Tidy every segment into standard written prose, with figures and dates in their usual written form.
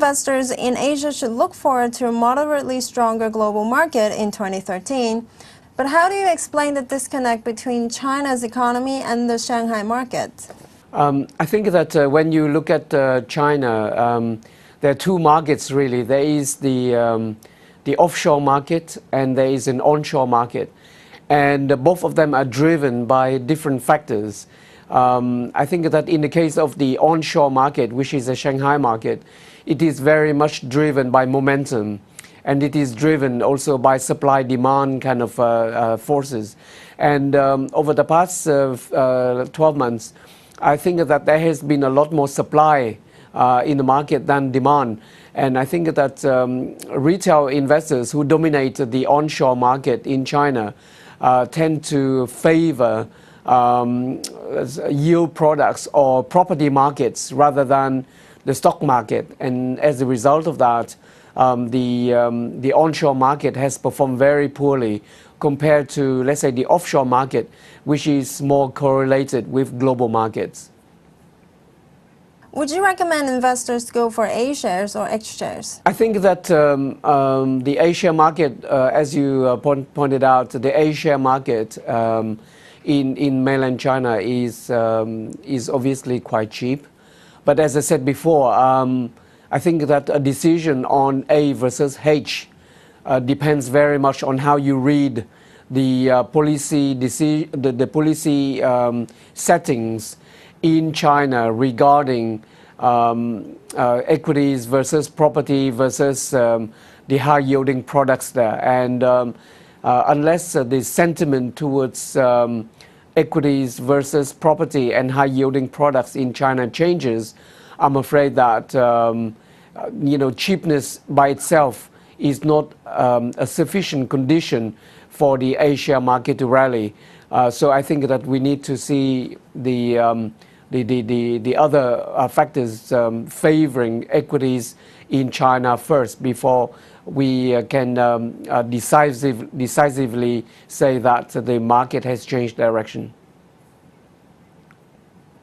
Investors in Asia should look forward to a moderately stronger global market in 2013. But how do you explain the disconnect between China's economy and the Shanghai market? I think that when you look at China, there are two markets really. There is the offshore market and there is an onshore market. And both of them are driven by different factors. I think that in the case of the onshore market, which is the Shanghai market, it is very much driven by momentum. And it is driven also by supply-demand kind of forces. And over the past 12 months, I think that there has been a lot more supply in the market than demand. And I think that retail investors who dominate the onshore market in China tend to favor yield products or property markets rather than the stock market. And as a result of that, the onshore market has performed very poorly compared to, let's say, the offshore market, which is more correlated with global markets. Would you recommend investors to go for A shares or X shares? I think that the A share market, as you pointed out, the A share market in mainland China is obviously quite cheap. But as I said before, I think that a decision on A versus H depends very much on how you read the policy settings in China regarding equities versus property versus the high-yielding products there. And unless the sentiment towards equities versus property and high-yielding products in China changes, I'm afraid that cheapness by itself is not a sufficient condition for the A share market to rally. So I think that we need to see the other factors favoring equities in China first before we can decisively say that the market has changed direction.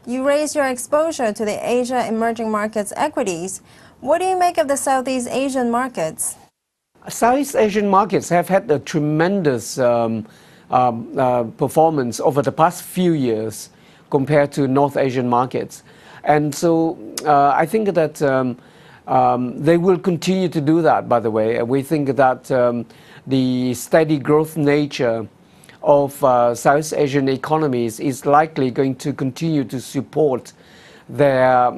You raise your exposure to the Asia emerging markets equities. What do you make of the Southeast Asian markets? Southeast Asian markets have had a tremendous performance over the past few years compared to North Asian markets. And so I think that they will continue to do that, by the way. We think that the steady growth nature of Southeast Asian economies is likely going to continue to support their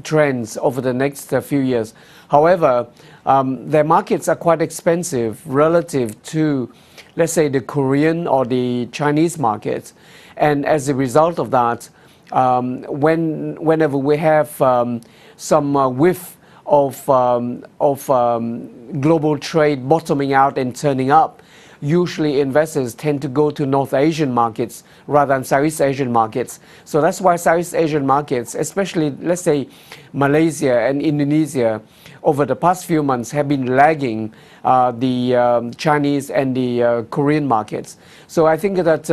trends over the next few years. However, their markets are quite expensive relative to, let's say, the Korean or the Chinese markets. And as a result of that, whenever we have some whiff of global trade bottoming out and turning up, usually investors tend to go to North Asian markets rather than Southeast Asian markets. So that's why Southeast Asian markets, especially, let's say, Malaysia and Indonesia, over the past few months have been lagging the Chinese and the Korean markets. So I think that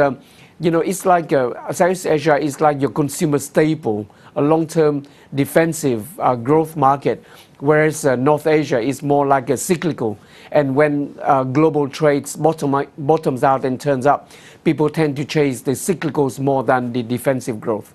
it's like Southeast Asia is like your consumer staple, a long-term defensive growth market, whereas North Asia is more like a cyclical. And when global trades bottoms out and turns up, people tend to chase the cyclicals more than the defensive growth.